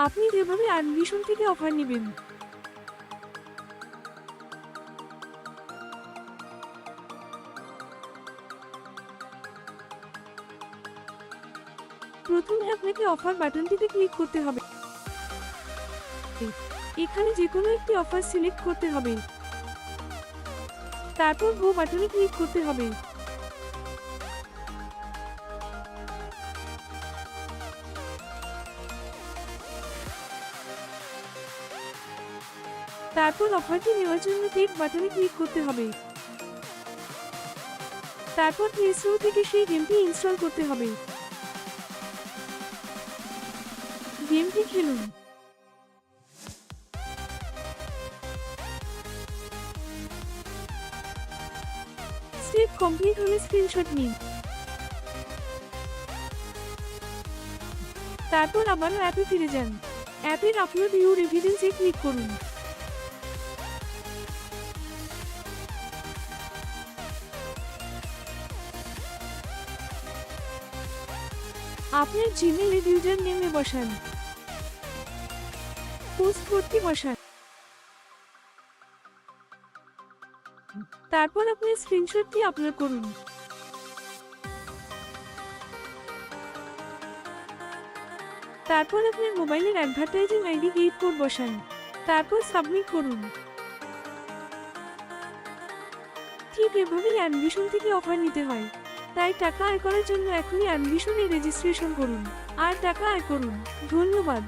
আপনি যেভাবে অ্যাডমিশন থেকে অফার নেবেন। প্রথমে আপনাকে অফার বাটনটিতে ক্লিক করতে হবে। এখানে যে কোনো একটি অফার সিলেক্ট করতে হবে। তারপর গো বাটনে ক্লিক করতে হবে। তারপর অফারটি নেওয়ার জন্য টেক বাটনে ক্লিক করতে হবে। তারপর প্লে স্টোর থেকে সেই গেমটি ইনস্টল করতে হবে। গেমটি খেলুন। স্টেপ কমপ্লিট হলে স্ক্রিনশট নিন। তারপর আবারও অ্যাপে ফিরে যান। অ্যাপের আপলোড ইউর এভিডেন্সে ক্লিক করুন। আপনার জিমেইলে ইউজার নেমে বসান। পোস্ট ভর্তি বসান। তারপর আপনার স্ক্রিনশটটি আপলোড করুন। তারপর আপনার মোবাইলের অ্যাডভার্টাইজিং আইডি গেট কোড বসান। তারপর সাবমিট করুন। ঠিক এভাবেই অ্যাডমিশন থেকে অফার নিতে হয়। তাই টাকা আয় করার জন্য এখনই অ্যাডমিশনে রেজিস্ট্রেশন করুন আর টাকা আয় করুন। ধন্যবাদ।